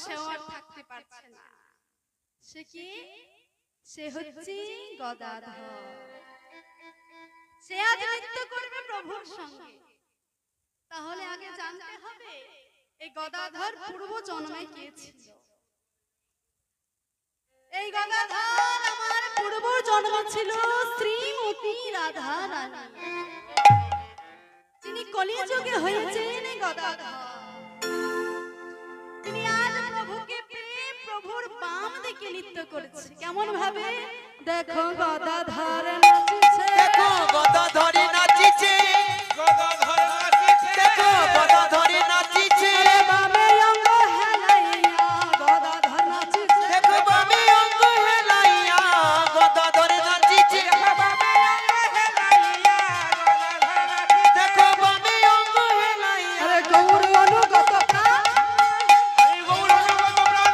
সেও আর থাকতে পারছে না। সে কি? সে হচ্ছে গদাধর। সে আজ নৃত্য করবে প্রভুর সঙ্গে। তাহলে আগে জানতে হবে এই গদাধর পূর্ব জন্মে কে ছিল। এই গদাধর আমার পূর্ব জন্ম ছিল শ্রীমতী রাধা রানী। তিনি কলিযুগে হয়েছেন গদাধর। তিনি আজ প্রভুকে পেয়ে প্রভুর বাম দিকে নৃত্য করেছে। কেমন ভাবে? দেখো গদাধর নাচিছে, দেখো গদাধরে নাচিছে, গদাধর নাচিছে, দেখো গদাধরে নাচিছে, বামে অঙ্গ হেলাইয়া গদাধর নাচিছে, দেখো বামে অঙ্গ হেলাইয়া গদাধরে নাচিছে, দেখো বামে অঙ্গ হেলাইয়া। আরে গৌর অনুগত প্রাণ, হরি গৌর অনুগত প্রাণ,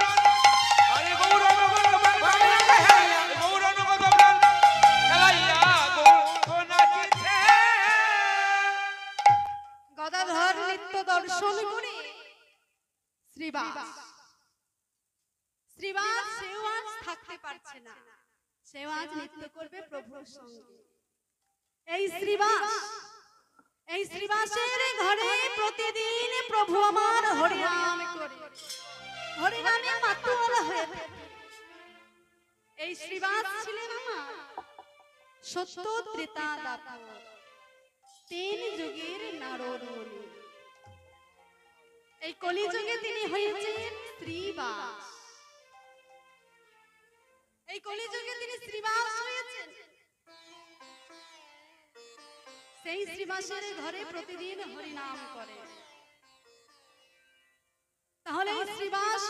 হরি গৌর অনুগত প্রাণ, হরি গৌর অনুগত প্রাণ, খেলাইয়া গৌর নাচিছে। গদাধর নৃত্য দর্শন করে শ্রীবাস সেও আজ থাকতে পারছে না। সেও আজ নৃত্য করবে প্রভুর সঙ্গে। এই শ্রীবাসের ঘরে প্রতিদিন প্রভু আমার হরিনাম করে, হরিনামে মাতোয়ারা হয়ে থাকে। এই শ্রীবাস ছিলেন আমার সত্য ত্রেতা দ্বাপর, তিন যুগের নারদ মুনি। এই কলিযুগে তিনি হয়েছেন শ্রীবাস। এই কলিযুগে তিনি শ্রীবাস হয়েছেন। সেই শ্রীবাসের ঘরে প্রতিদিন হরিনাম করে। তাহলে এই শ্রীবাস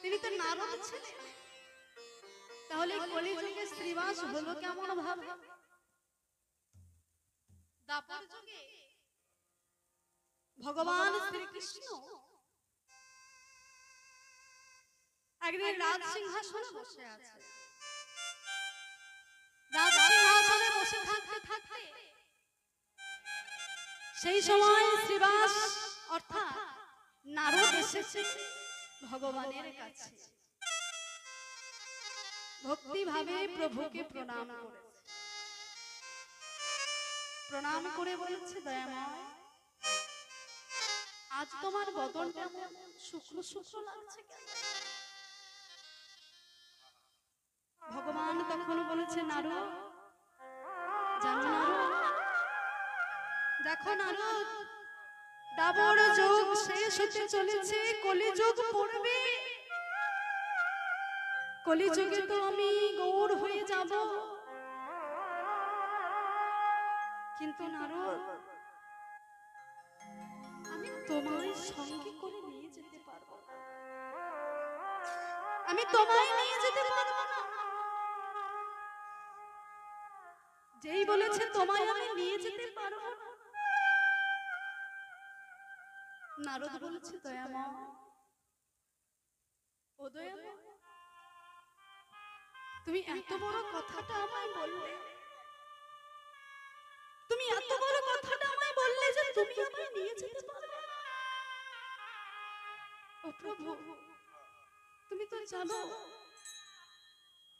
তিনি তো নারদ ছিলেন। তাহলে কলিযুগে শ্রীবাস হলো কেমন ভাবে? দাপর যুগে ভগবান শ্রীকৃষ্ণ একদিন রাজ সিংহাসনে বসে আছে। রাজ সিংহাসনে বসে থাকতে থাকতে সেই সময় শ্রীবাস অর্থাৎ নারদ এসেছে ভগবানের কাছে। ভক্তি ভাবে প্রভুকে প্রণাম করেছে। প্রণাম করে বলেছে, দয়াময় আজ তোমার বদনটা শুক্র শুক্র লাগছে কেন? ভগবান তখন বলেছে, নারদ জানো নারদ, দেখো নারদ দাপর যুগ শেষ হতে চলেছে, কলিযুগ পড়বে। কলিযুগে তো আমি গৌর হয়ে যাব, কিন্তু নারদ আমি তোমায় সঙ্গে করে নিয়ে যেতে পারবো না। আমি তোমায় নিয়ে যেতে পারবো না। যেই বলেছে তোমায় আমি নিয়ে যেতে পারবো না, নারদ বলেছে, দয়াময় ও দয়াময় তুমি এত বড় কথাটা আমায় বললে, তুমি এত বড় কথাটা আমায় বললে যে তুমি আমায় নিয়ে যেতে পারবে না। ও প্রভু তুমি তো জানো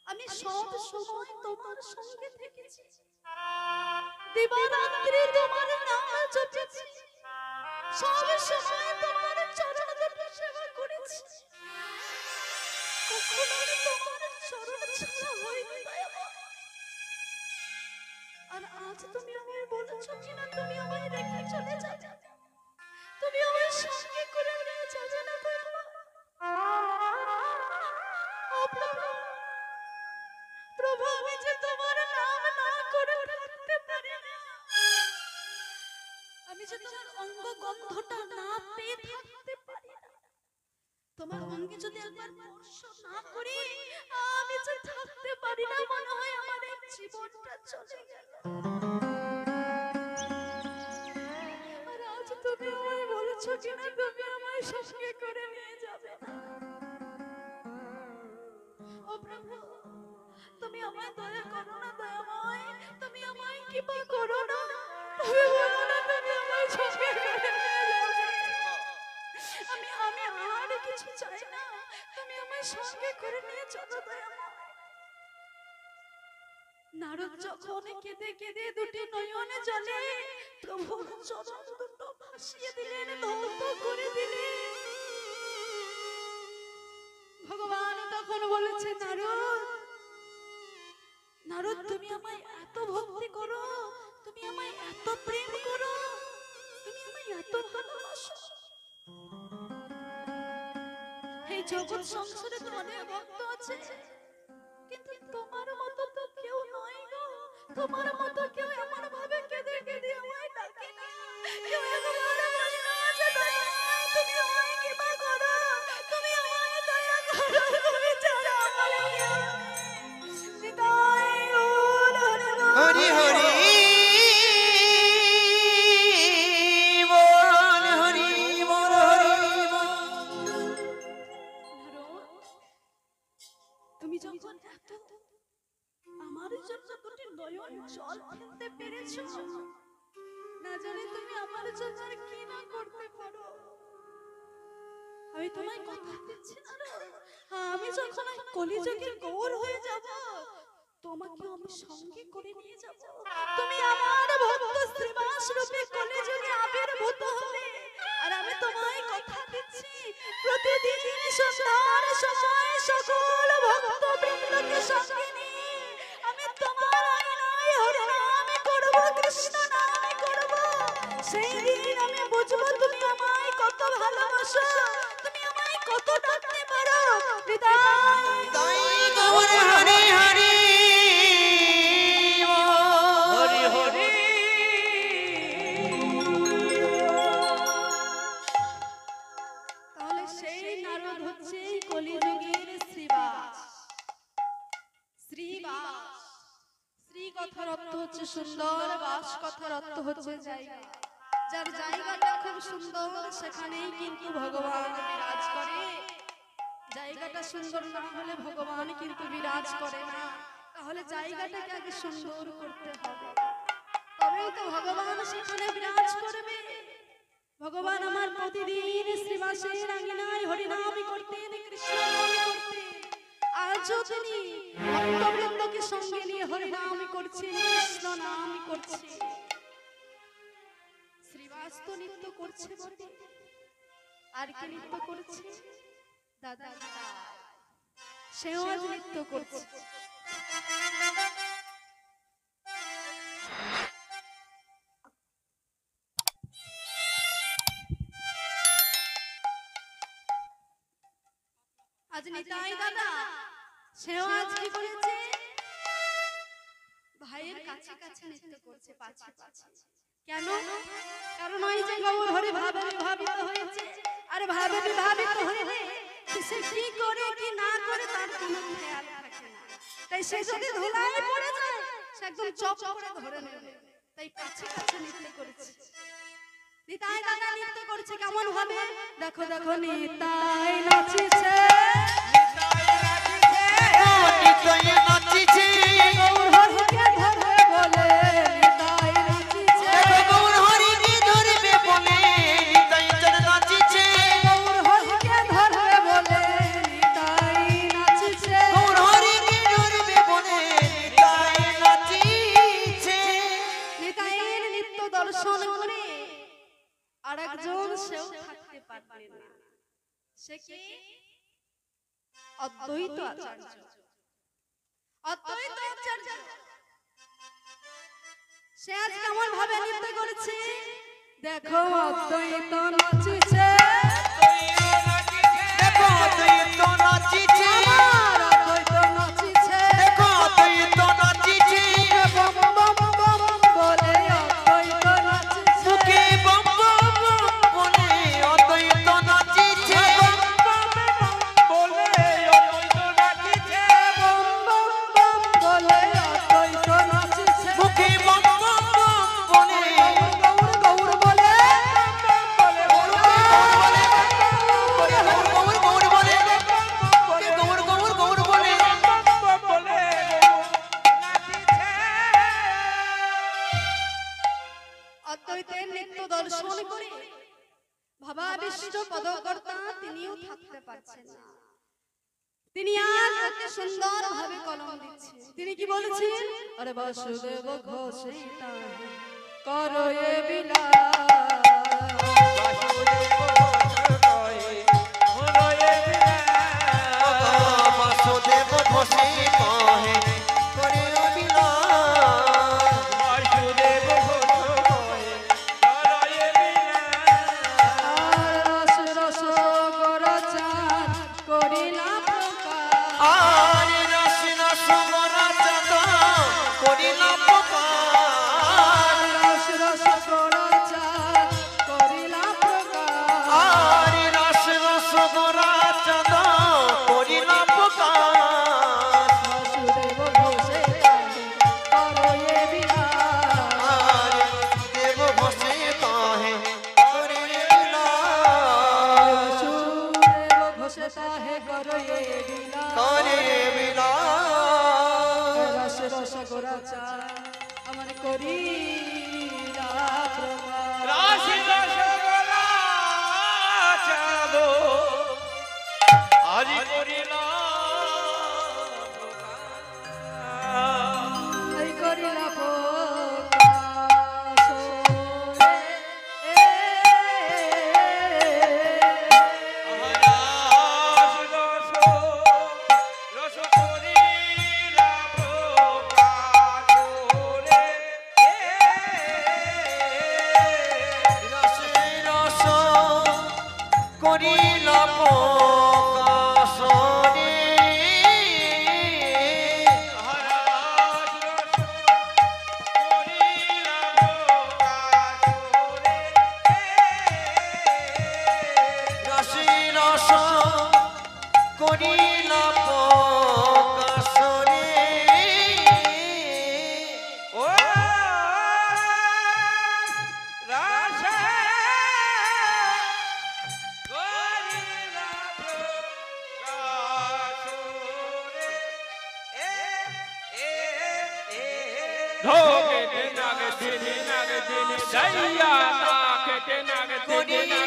আমি সব সময় তোমার সঙ্গে থেকেছি, দিবারাত্রি তোমার নাম জপেছি, সব সময় তোমার চরণ দুটো সেবা করেছি, কখনো আমি তোমার চরণ ছাড়া হইনি দয়াময়। আর আজ তুমি আমায় বলেছো কিনা তুমি আমায় রেখে চলে যাবে, তুমি আমায় সঙ্গে করে নিয়ে যাবে না দয়াময়। ও প্রভু, প্রভু আমি যে তোমার নাম না করে থাকতে পারি না, আমি যে তোমার অঙ্গ গন্ধটা না পেয়ে থাকতে পারি না, তোমার অঙ্গে যদি একবার স্পর্শ না করি আমি যে থাকতে পারি না, মনে হয় আমার এই জীবনটা চলে গেল। আর আজ তুমি আমায় বলেছো কিনা তুমি আমায় সঙ্গে করে নিয়ে যাবে না। ও প্রভু তুমি আমায় দয়া করো না দয়াময়, তুমি আমায় কৃপা করো না, তুমি বলো না তুমি আমায় সঙ্গে করে নিয়ে যাবে। আমি আর কিছু চাই না, তুমি আমায় সঙ্গে করে নিয়ে চলো দয়াময়। নারদ যখন কেঁদে কেঁদে দুটি নয়নে জলে প্রভুর চরণ দুটো ভাসিয়ে দিলেন, ধৌত করে দিলেন। ভগবান তখন বলেছে, নারদ, নারদ তুমি আমায় এত ভক্তি করো, তুমি আমায় এত প্রেম করো, তুমি আমায় এত ভালোবাসো। এই জগৎ সংসারে তো অনেক ভক্ত আছে, কিন্তু তোমার মতো তো কেউ নয় গো। তোমার মতো কেউ এমন ভাবে কেঁদে কেঁদে আমায় ডাকে না, কেউ একবার বলে না যে দয়াময় তুমি আমায় কৃপা করো, তুমি আমায় দয়া করো, তুমি ছাড়া আমার কেউ নেই। নিতাই গৌর হরি হরি বল, হরি বল, হরি বল। তুমি যখন এত আমার জন্য দুটি নয়ন জল ফেলতে পেরেছো, না জানি তুমি আমার জন্য আর কি না করতে পারো। আমি তোমায় কথা দিচ্ছি না, আমি যখন কলিযুগের গৌর হয়ে যাব, তোমাকে আমি সঙ্গে করে নিয়ে যাব। তুমি আমার ভক্ত শ্রীবাস রূপে কলিযুগে আবির্ভূত হবে। আর আমি তোমায় কথা দিচ্ছি, প্রতিদিন সন্ধ্যার সময় সকল ভক্ত বৃন্দকে সঙ্গে নিয়ে আমি তোমার আয়নায় হরিনাম করব, কৃষ্ণ নাম করব। সেই দিন আমি বুঝবো তুমি আমায় কত ভালোবাসো, তুমি আমায় কত ডাকতে পারো। হৃদয় গৌর হরি হরি হরি হরি তাহলে সেই নারদ হচ্ছে কলিযুগের শ্রীবাস। শ্রীবাস, শ্রী কথার অর্থ হচ্ছে সুন্দর, বাস কথার অর্থ হচ্ছে জায়গা। যার জায়গাটা খুব সুন্দর সেখানেই কিন্তু ভগবান বিরাজ করে। জায়গাটা সুন্দর না হলে ভগবান কিন্তু বিরাজ করে না। তাহলে জায়গাটাকে আগে সুন্দর করতে হবে, তবেই তো ভগবান সেখানে বিরাজ করবে। ভগবান আমার প্রতিদিন শ্রীবাসের আঙিনায় হরিনাম করতেন, কৃষ্ণ নাম করতেন। আজও তিনি ভক্তবৃন্দকে সঙ্গে নিয়ে হরিনাম করছেন, কৃষ্ণ নাম করছেন। শ্রীবাস তো নৃত্য করছে বটে, আর কি নৃত্য করছে? দাদা সেও আজ নৃত্য করছে। আজ নিতাই দাদা সেও আজ কি করেছে? ভাইয়ের কাছে কাছে নৃত্য করছে, পাছে পাছে। কেন? কারণ ওই যে গৌর হরি ভাবিত হয়েছে, আর ভাবিত হইলে সে কি করে কি না করে তার কোনো খেয়াল থাকে না। তাই সে যদি ধুলায় পড়ে যায় সে একদম চপ করে ধরে নেবে। তাই কাছে কাছে নৃত্য করেছে। নিতাই দাদা নৃত্য করছে কেমন ভাবে? দেখো দেখো নিতাই নাচিছে, নিতাই নাচিছে, গৌর হরিকে ধরবে বলে নিতাই নাচিছে, গৌর হরিকে ধরবে বলে নিতাই নাচিছে, গৌর হরিকে ধরবে বলে নিতাই নাচিছে, গৌর হরিকে ধরবে বলে নিতাই নাচিছে। নিতাইয়ের নৃত্য দর্শন করে আর একজন সেও থাকতে পারবে না। সে কি? অদ্বৈত আচার্য। অদ্বৈত আচার্য সে আজ কেমন ভাবে নৃত্য করেছে? দেখো অদ্বৈত নাচিছে, দেখো অদ্বৈত নাচিছে, আমার অদ্বৈত নাচিছে, দেখো অদ্বৈত নাচিছে, বম বম বম বলে অদ্বৈত নাচিছে, মুখে বম বম বলে অদ্বৈত নাচিছে, বলে অদ্বৈত নাচিছে, বম বম বম বলে অদ্বৈত নাচিছে, মুখে বম বম বলে গৌর গৌর বলে বলে মহাবিষ্ট পদকর্তা তিনিও থাকতে পারছেন না। তিনি আজ ওকে সুন্দর ভাবে কলম দিচ্ছেন। তিনি কি বলছেন? আরে বাসুদেব ঘোষিতা করো এ বাসুদেব ঘোষে কহে করে অভিলাষ বাসুদেব ঘোষ কয়ে রস রস গরচান করিলা প্রকাশ। আর রস রস গরা চাঁদ করিলা প্রকাশ রস রস গরচান করিলা প্রকাশ। আর রস রস গরা চাঁদ করিলা প্রকাশ বাসুদেব ঘোষে তাহে করো এ বিলাস। আর দেব ঘোষে কহে করে অভিলাষ বাসুদেব ঘোষে তাহে করো এ বিলাস। করে অভিলাষ রস রস গরচান আমার করিলা প্রকাশ। রাশি রসগোল্লা চাঁদ আজি করিলা এই করিলা প্রকাশ রে। রাশি রস রস করিলা প্রকাশ রে রসে রস করিল প্রকাশ রে রসে রস করিল প্রকাশ রে করিল প্রকাশ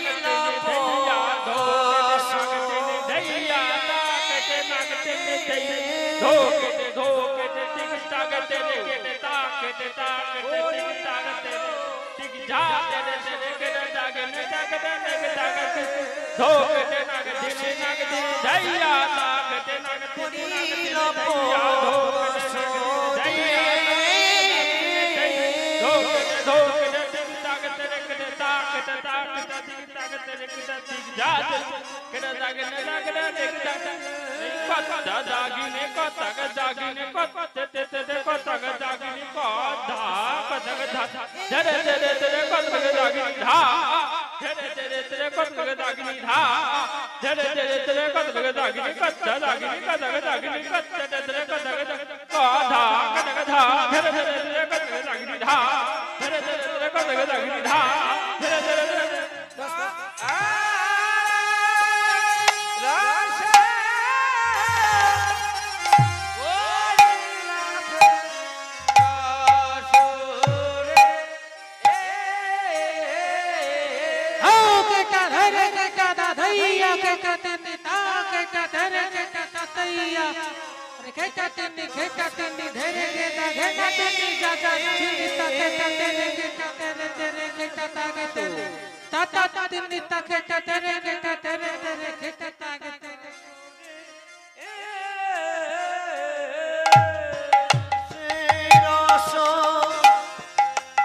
রস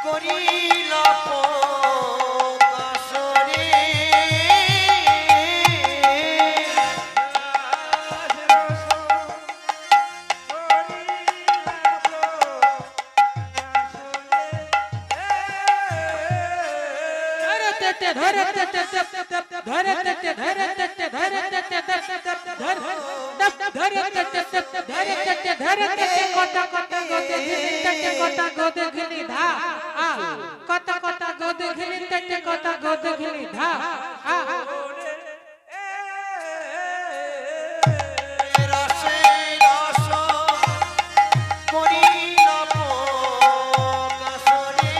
করিল প্রকাশ রে রসে রস করিল প্রকাশ রে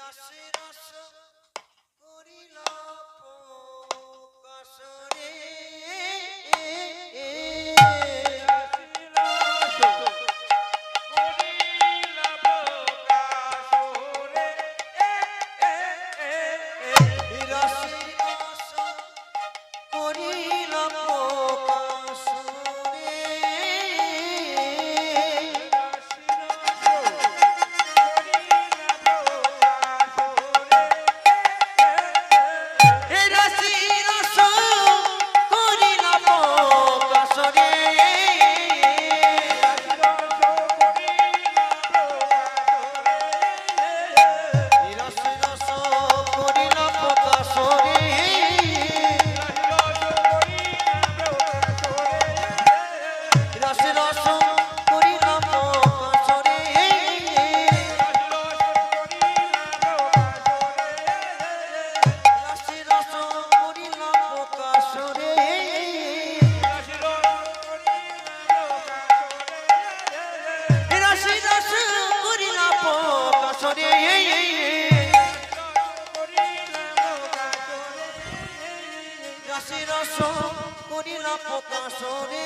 রসে রস করিল প্রকাশ রে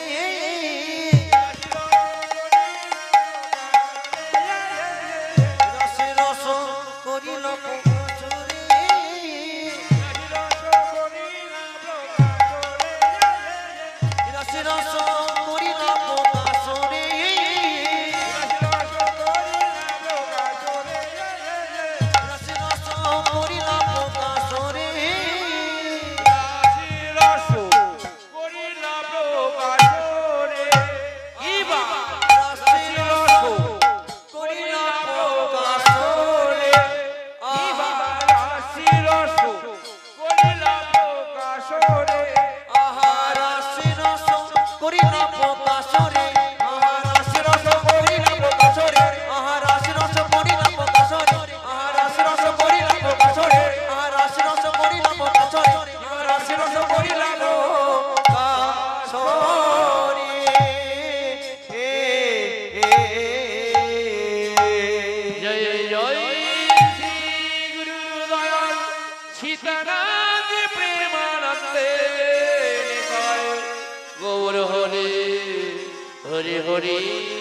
হরি হরি